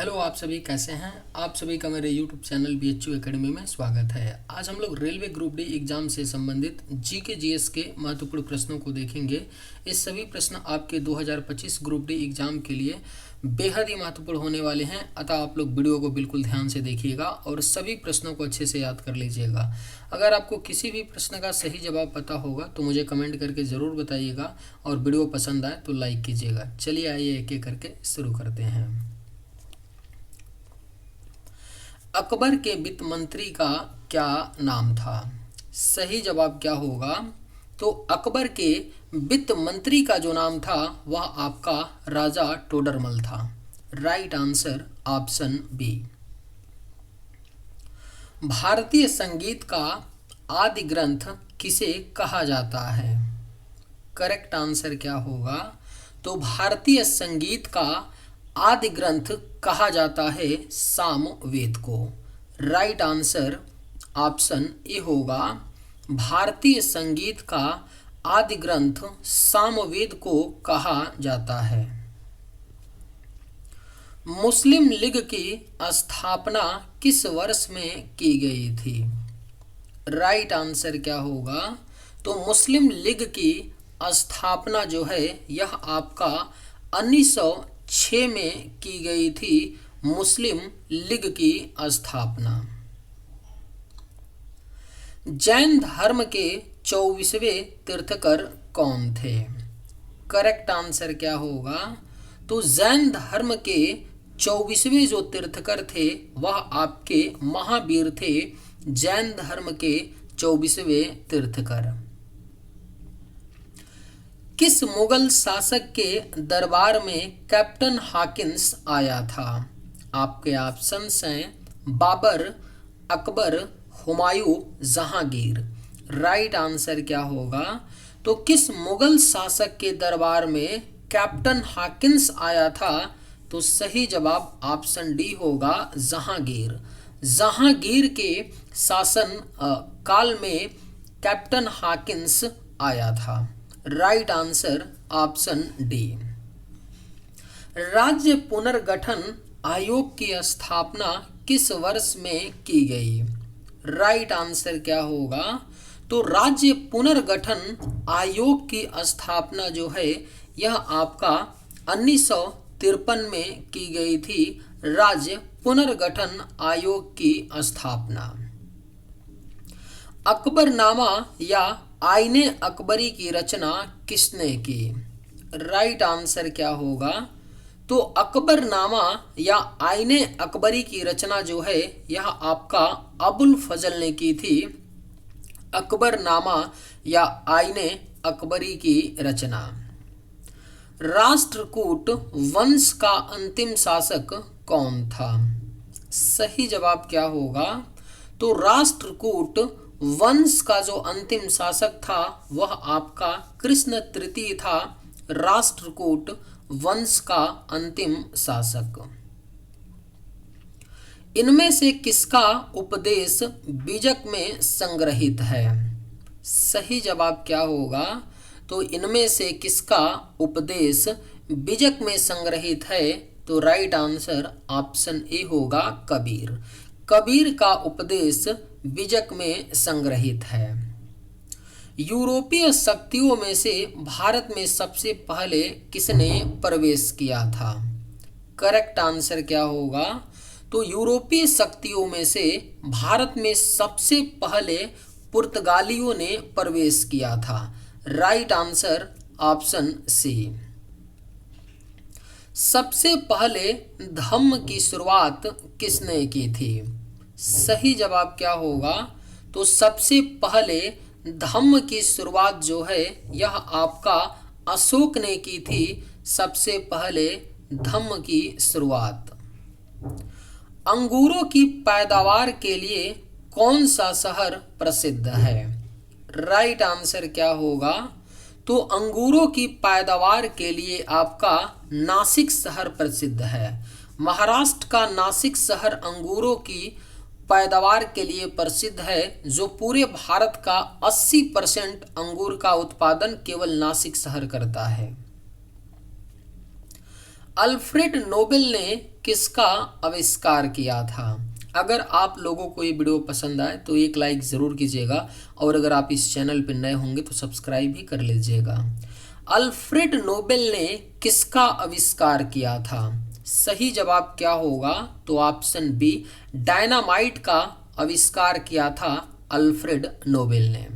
Hello, आप सभी कैसे हैं। आप सभी का मेरे यूट्यूब चैनल BHU एकेडमी में स्वागत है। आज हम लोग रेलवे ग्रुप डी एग्जाम से संबंधित जीके जीएस के महत्वपूर्ण प्रश्नों को देखेंगे। ये सभी प्रश्न आपके 2025 ग्रुप डी एग्जाम के लिए बेहद ही महत्वपूर्ण होने वाले हैं, अतः आप लोग वीडियो को बिल्कुल ध्यान से देखिएगा और सभी प्रश्नों को अच्छे से याद कर लीजिएगा। अगर आपको किसी भी प्रश्न का सही जवाब पता होगा तो मुझे कमेंट करके ज़रूर बताइएगा और वीडियो पसंद आए तो लाइक कीजिएगा। चलिए आइए एक एक करके शुरू करते हैं। अकबर के वित्त मंत्री का क्या नाम था? सही जवाब क्या होगा? तो अकबर के वित्त मंत्री का जो नाम था वह आपका राजा टोडरमल था। Right answer option B. भारतीय संगीत का आदि ग्रंथ किसे कहा जाता है? करेक्ट आंसर क्या होगा? तो भारतीय संगीत का आदि ग्रंथ कहा जाता है सामवेद को। राइट आंसर ऑप्शन ए होगा। भारतीय संगीत का आदि ग्रंथ सामवेद को कहा जाता है। मुस्लिम लीग की स्थापना किस वर्ष में की गई थी? राइट आंसर क्या होगा? तो मुस्लिम लीग की स्थापना जो है यह आपका 1906 में की गई थी। मुस्लिम लीग की स्थापना। जैन धर्म के 24वें तीर्थकर कौन थे? करेक्ट आंसर क्या होगा? तो जैन धर्म के 24वें जो तीर्थकर थे वह आपके महावीर थे। जैन धर्म के 24वें तीर्थकर। किस मुगल शासक के दरबार में कैप्टन हॉकिंस आया था? आपके ऑप्शंस हैं बाबर, अकबर, हुमायूं, जहांगीर। राइट आंसर क्या होगा? तो किस मुगल शासक के दरबार में कैप्टन हॉकिंस आया था? तो सही जवाब ऑप्शन डी होगा, जहांगीर। जहांगीर के शासन काल में कैप्टन हॉकिंस आया था। Right answer option D. राज्य पुनर्गठन आयोग की स्थापना किस वर्ष में की गई? राइट आंसर क्या होगा? तो राज्य पुनर्गठन आयोग की स्थापना जो है यह आपका 1953 में की गई थी। राज्य पुनर्गठन आयोग की स्थापना। अकबरनामा या आईने अकबरी की रचना किसने की? राइट आंसर क्या होगा? तो अकबरनामा या आईने अकबरी की रचना जो है यह आपका अबुल फजल ने की थी। अकबरनामा या आईने अकबरी की रचना। राष्ट्रकूट वंश का अंतिम शासक कौन था? सही जवाब क्या होगा? तो राष्ट्रकूट वंश का जो अंतिम शासक था वह आपका कृष्ण तृतीय था। राष्ट्रकूट वंश का अंतिम शासक। इनमें से किसका उपदेश बीजक में संग्रहित है? सही जवाब क्या होगा? तो इनमें से किसका उपदेश बीजक में संग्रहित है? तो राइट आंसर ऑप्शन ए होगा, कबीर। कबीर का उपदेश बीजक में संग्रहित है। यूरोपीय शक्तियों में से भारत में सबसे पहले किसने प्रवेश किया था? करेक्ट आंसर क्या होगा? तो यूरोपीय शक्तियों में से भारत में सबसे पहले पुर्तगालियों ने प्रवेश किया था। Right answer option C. सबसे पहले धम्म की शुरुआत किसने की थी? सही जवाब क्या होगा? तो सबसे पहले धम्म की शुरुआत जो है यह आपका अशोक ने की थी। सबसे पहले धम्म की शुरुआत। अंगूरों की पैदावार के लिए कौन सा शहर प्रसिद्ध है? राइट आंसर क्या होगा? तो अंगूरों की पैदावार के लिए आपका नासिक शहर प्रसिद्ध है। महाराष्ट्र का नासिक शहर अंगूरों की पैदावार के लिए प्रसिद्ध है। जो पूरे भारत का 80% अंगूर का उत्पादन केवल नासिक शहर करता है। अल्फ्रेड नोबेल ने किसका आविष्कार किया था। अगर आप लोगों को ये वीडियो पसंद आए तो एक लाइक ज़रूर कीजिएगा और अगर आप इस चैनल पर नए होंगे तो सब्सक्राइब भी कर लीजिएगा। अल्फ्रेड नोबेल ने किसका आविष्कार किया था। सही जवाब क्या होगा, तो ऑप्शन बी, डायनामाइट का आविष्कार किया था अल्फ्रेड नोबेल ने।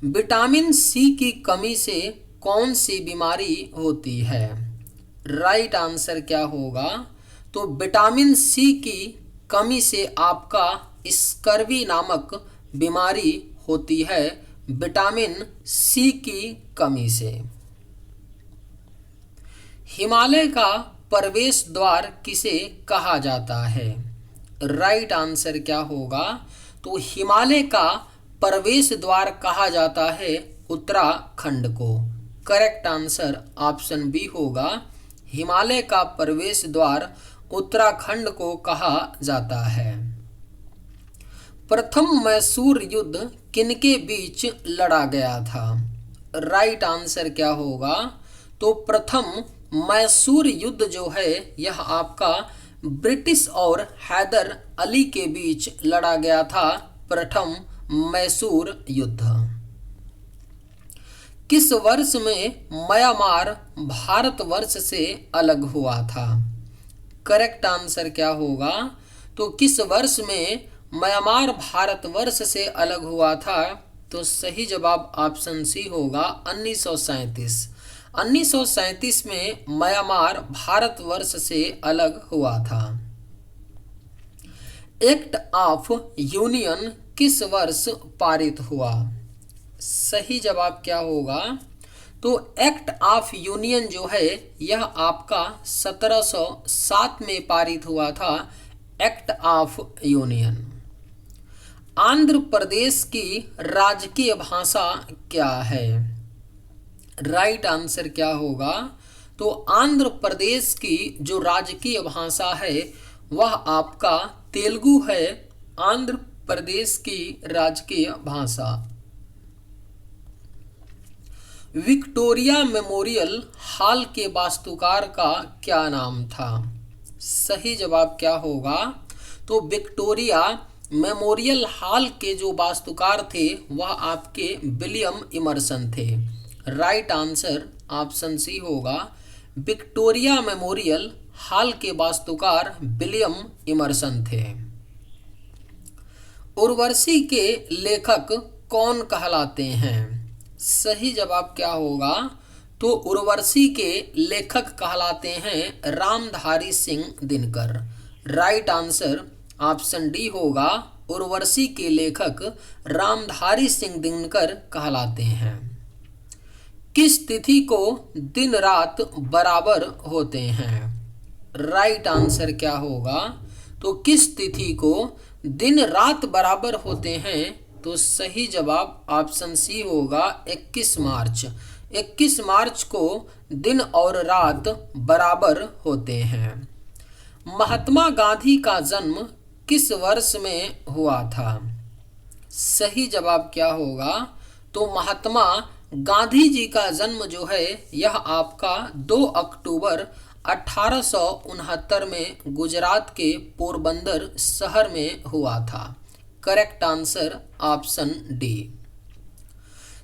विटामिन सी की कमी से कौन सी बीमारी होती है। राइट आंसर क्या होगा, तो विटामिन सी की कमी से आपका स्कर्वी नामक बीमारी होती है, विटामिन सी की कमी से। हिमालय का प्रवेश द्वार किसे कहा जाता है। राइट आंसर क्या होगा, तो हिमालय का प्रवेश द्वार कहा जाता है उत्तराखंड को। करेक्ट आंसर ऑप्शन बी होगा, हिमालय का प्रवेश द्वार उत्तराखंड को कहा जाता है। प्रथम मैसूर युद्ध किनके बीच लड़ा गया था। राइट आंसर क्या होगा, तो प्रथम मैसूर युद्ध जो है यह आपका ब्रिटिश और हैदर अली के बीच लड़ा गया था, प्रथम मैसूर युद्ध। किस वर्ष में म्यांमार भारतवर्ष से अलग हुआ था। करेक्ट आंसर क्या होगा, तो किस वर्ष में म्यांमार भारतवर्ष से अलग हुआ था, तो सही जवाब ऑप्शन सी होगा 1937। 1937 में म्यांमार भारतवर्ष से अलग हुआ था। एक्ट ऑफ यूनियन किस वर्ष पारित हुआ। सही जवाब क्या होगा, तो एक्ट ऑफ यूनियन जो है यह आपका 1707 में पारित हुआ था, act of union. Andhra Pradesh की राजकीय भाषा क्या है। राइट आंसर क्या होगा, तो आंध्र प्रदेश की जो राजकीय भाषा है वह आपका तेलुगु है, आंध्र प्रदेश की राजकीय भाषा। विक्टोरिया मेमोरियल हॉल के वास्तुकार का क्या नाम था। सही जवाब क्या होगा, तो विक्टोरिया मेमोरियल हॉल के जो वास्तुकार थे वह आपके विलियम इमर्सन थे। राइट आंसर ऑप्शन सी होगा, विक्टोरिया मेमोरियल हॉल के वास्तुकार विलियम इमर्सन थे। उर्वशी के लेखक कौन कहलाते हैं। सही जवाब क्या होगा, तो उर्वशी के लेखक कहलाते हैं Ramdhari Singh Dinkar. Right answer option D होगा, उर्वशी के लेखक रामधारी सिंह दिनकर कहलाते हैं। किस तिथि को दिन रात बराबर होते हैं। राइट आंसर क्या होगा, तो किस तिथि को दिन रात बराबर होते हैं, तो सही जवाब ऑप्शन सी होगा 21 मार्च। 21 मार्च को दिन और रात बराबर होते हैं। महात्मा गांधी का जन्म किस वर्ष में हुआ था। सही जवाब क्या होगा, तो महात्मा गांधी जी का जन्म जो है यह आपका 2 अक्टूबर 1869 में गुजरात के पोरबंदर शहर में हुआ था। Correct answer option D.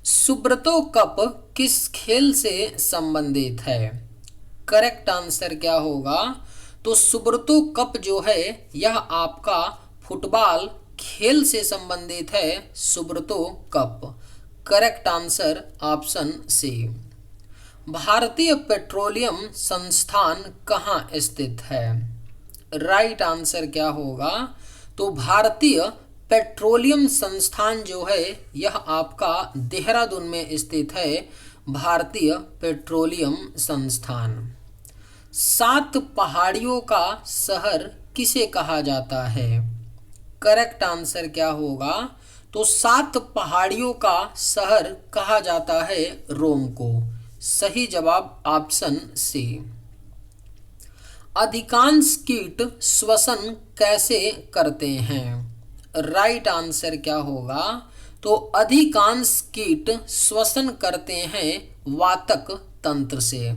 Subroto cup किस खेल से संबंधित है। करेक्ट आंसर क्या होगा, तो सुब्रतो कप जो है यह आपका फुटबॉल खेल से संबंधित है, Subroto cup. Correct answer option C. भारतीय पेट्रोलियम संस्थान कहाँ स्थित है। राइट आंसर क्या होगा, तो भारतीय पेट्रोलियम संस्थान जो है यह आपका देहरादून में स्थित है, भारतीय पेट्रोलियम संस्थान। 7 पहाड़ियों का शहर किसे कहा जाता है। करेक्ट आंसर क्या होगा, तो 7 पहाड़ियों का शहर कहा जाता है रोम को। सही जवाब ऑप्शन सी। अधिकांश कीट श्वसन कैसे करते हैं। राइट आंसर क्या होगा, तो अधिकांश कीट श्वसन करते हैं वातक तंत्र से।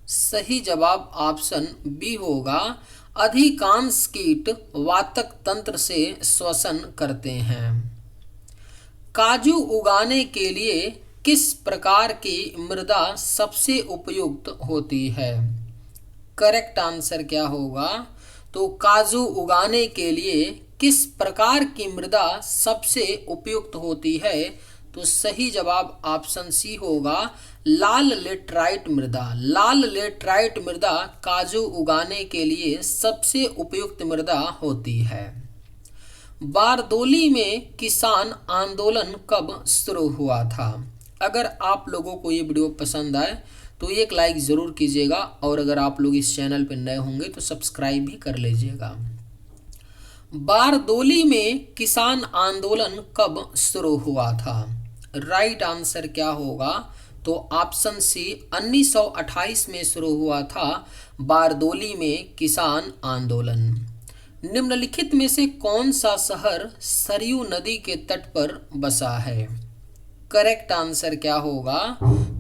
सही जवाब ऑप्शन बी होगा। अधिकांश कीट वातक तंत्र से श्वसन करते हैं। काजू उगाने के लिए किस प्रकार की मृदा सबसे उपयुक्त होती है? करेक्ट आंसर क्या होगा? तो काजू उगाने के लिए किस प्रकार की मृदा सबसे उपयुक्त होती है? तो सही जवाब ऑप्शन सी होगा, लाल लेटराइट मृदा। लाल लेटराइट मृदा काजू उगाने के लिए सबसे उपयुक्त मृदा होती है। बारदोली में किसान आंदोलन कब शुरू हुआ था? अगर आप लोगों को ये वीडियो पसंद आए तो एक लाइक ज़रूर कीजिएगा, और अगर आप लोग इस चैनल पर नए होंगे तो सब्सक्राइब भी कर लीजिएगा। बारदोली में किसान आंदोलन कब शुरू हुआ था? राइट आंसर क्या होगा? तो ऑप्शन सी 1928 में शुरू हुआ था बारदोली में किसान आंदोलन। निम्नलिखित में से कौन सा शहर सरयू नदी के तट पर बसा है? करेक्ट आंसर क्या होगा?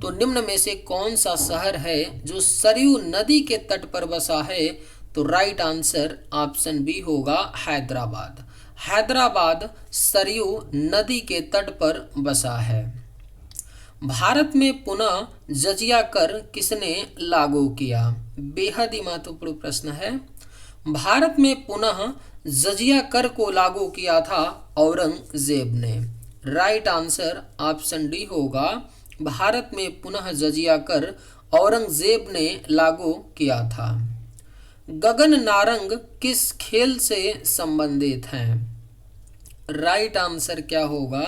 तो निम्न में से कौन सा शहर है जो सरयू नदी के तट पर बसा है? तो राइट आंसर ऑप्शन बी होगा, हैदराबाद। हैदराबाद सरयू नदी के तट पर बसा है। भारत में पुनः जजिया कर किसने लागू किया? बेहद ही महत्वपूर्ण प्रश्न है। भारत में पुनः जजिया कर को लागू किया था औरंगजेब ने। राइट आंसर ऑप्शन डी होगा, भारत में पुनः जजिया कर औरंगजेब ने लागू किया था। गगन नारंग किस खेल से संबंधित हैं? राइट आंसर क्या होगा?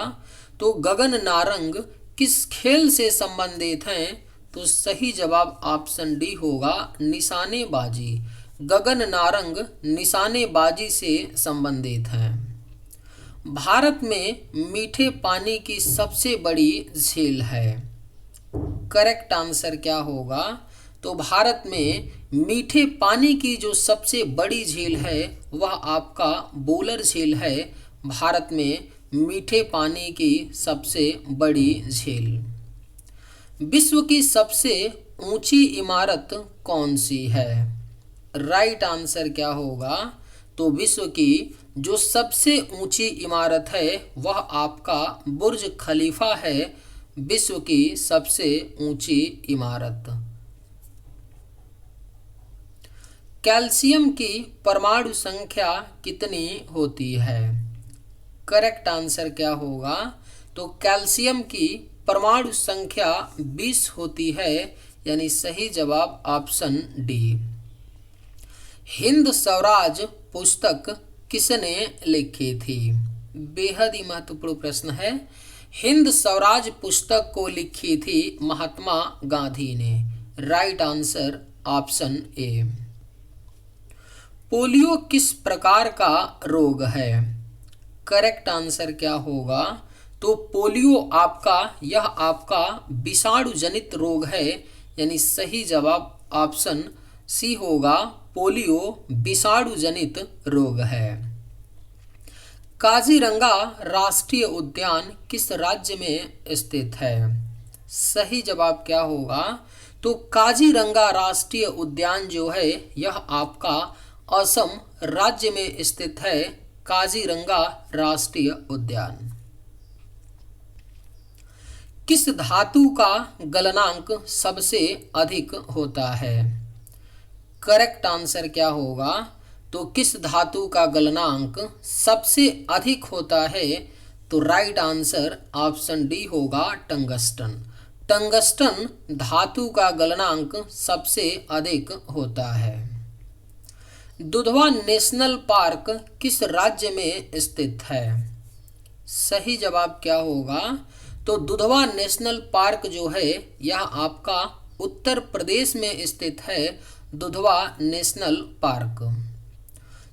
तो गगन नारंग किस खेल से संबंधित हैं? तो सही जवाब ऑप्शन डी होगा, निशानेबाजी। गगन नारंग निशानेबाजी से संबंधित हैं। भारत में मीठे पानी की सबसे बड़ी झील है। करेक्ट आंसर क्या होगा? तो भारत में मीठे पानी की जो सबसे बड़ी झील है वह आपका बोलर झील है। भारत में मीठे पानी की सबसे बड़ी झील। विश्व की सबसे ऊंची इमारत कौन सी है? राइट आंसर क्या होगा? तो विश्व की जो सबसे ऊंची इमारत है वह आपका बुर्ज खलीफा है। विश्व की सबसे ऊंची इमारत। कैल्शियम की परमाणु संख्या कितनी होती है? करेक्ट आंसर क्या होगा? तो कैल्शियम की परमाणु संख्या 20 होती है, यानी सही जवाब ऑप्शन डी। हिंद स्वराज पुस्तक किसने लिखी थी? बेहद ही महत्वपूर्ण प्रश्न है। हिंद स्वराज पुस्तक को लिखी थी महात्मा गांधी ने। Right answer option A. Polio किस प्रकार का रोग है? करेक्ट आंसर क्या होगा? तो पोलियो आपका विषाणु जनित रोग है, यानी सही जवाब ऑप्शन सी होगा, पोलियो विषाणु जनित रोग है। काजीरंगा राष्ट्रीय उद्यान किस राज्य में स्थित है? सही जवाब क्या होगा? तो काजीरंगा राष्ट्रीय उद्यान जो है यह आपका असम राज्य में स्थित है। काजीरंगा राष्ट्रीय उद्यान। किस धातु का गलनांक सबसे अधिक होता है? करेक्ट आंसर क्या होगा? तो किस धातु का गलनांक सबसे अधिक होता है? तो राइट आंसर ऑप्शन डी होगा, टंगस्टन। टंगस्टन धातु का गलनांक सबसे अधिक होता है। दुधवा नेशनल पार्क किस राज्य में स्थित है? सही जवाब क्या होगा? तो दुधवा नेशनल पार्क जो है यह आपका उत्तर प्रदेश में स्थित है। Dudhwa national park.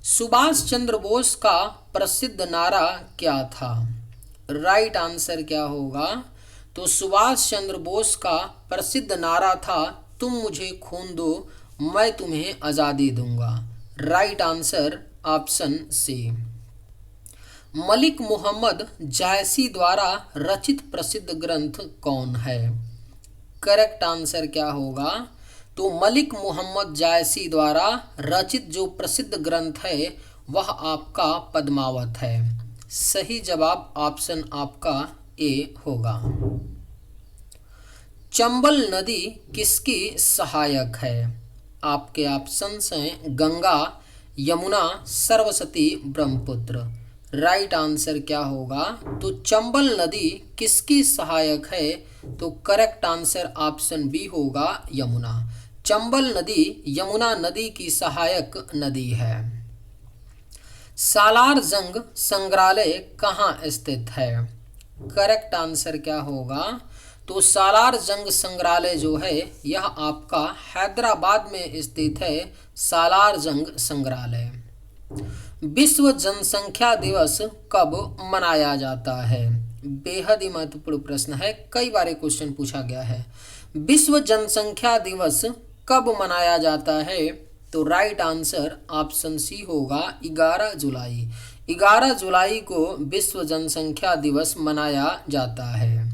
सुभाष चंद्र बोस का प्रसिद्ध नारा क्या था? राइट आंसर क्या होगा? तो सुभाष चंद्र बोस का प्रसिद्ध नारा था, तुम मुझे खून दो मैं तुम्हें आज़ादी दूंगा। Right answer option C. Malik Muhammad Jayasi द्वारा रचित प्रसिद्ध ग्रंथ कौन है? करेक्ट आंसर क्या होगा? तो मलिक मोहम्मद जायसी द्वारा रचित जो प्रसिद्ध ग्रंथ है वह आपका पद्मावत है। सही जवाब ऑप्शन आपका ए होगा। चंबल नदी किसकी सहायक है? आपके ऑप्शंस हैं गंगा, यमुना, सरस्वती, ब्रह्मपुत्र। राइट आंसर क्या होगा? तो चंबल नदी किसकी सहायक है? तो करेक्ट आंसर ऑप्शन बी होगा यमुना। चंबल नदी यमुना नदी की सहायक नदी है। सालार जंग संग्रहालय कहाँ स्थित है? करेक्ट आंसर क्या होगा? तो सालार जंग संग्रहालय जो है यह आपका हैदराबाद में स्थित है। सालार जंग संग्रहालय। विश्व जनसंख्या दिवस कब मनाया जाता है? बेहद ही महत्वपूर्ण प्रश्न है, कई बार क्वेश्चन पूछा गया है। विश्व जनसंख्या दिवस कब मनाया जाता है? तो राइट आंसर ऑप्शन सी होगा 11 जुलाई। 11 जुलाई को विश्व जनसंख्या दिवस मनाया जाता है।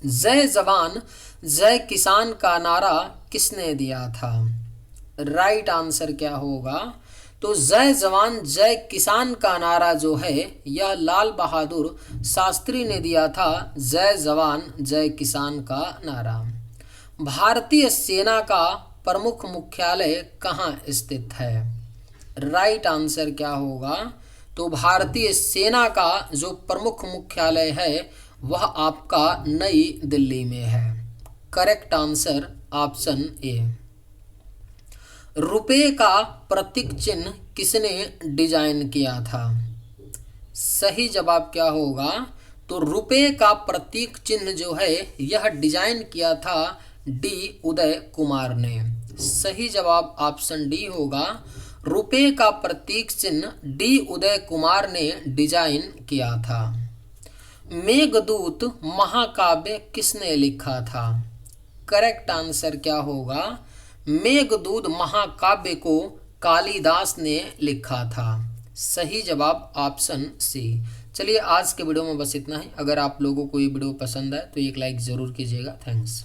जय जवान जय किसान का नारा किसने दिया था? राइट आंसर क्या होगा? तो जय जवान जय किसान का नारा जो है यह लाल बहादुर शास्त्री ने दिया था। जय जवान जय किसान का नारा। भारतीय सेना का प्रमुख मुख्यालय कहाँ स्थित है? राइट आंसर क्या होगा? तो भारतीय सेना का जो प्रमुख मुख्यालय है वह आपका नई दिल्ली में है। Correct answer option A. रुपये का प्रतीक चिन्ह किसने डिजाइन किया था? सही जवाब क्या होगा? तो रुपये का प्रतीक चिन्ह जो है यह डिजाइन किया था डी उदय कुमार ने। सही जवाब ऑप्शन डी होगा। रुपये का प्रतीक चिन्ह डी उदय कुमार ने डिजाइन किया था। मेघदूत महाकाव्य किसने लिखा था? करेक्ट आंसर क्या होगा? मेघदूत महाकाव्य को कालिदास ने लिखा था। सही जवाब ऑप्शन सी। चलिए आज के वीडियो में बस इतना ही। अगर आप लोगों को ये वीडियो पसंद आए तो एक लाइक ज़रूर कीजिएगा। थैंक्स।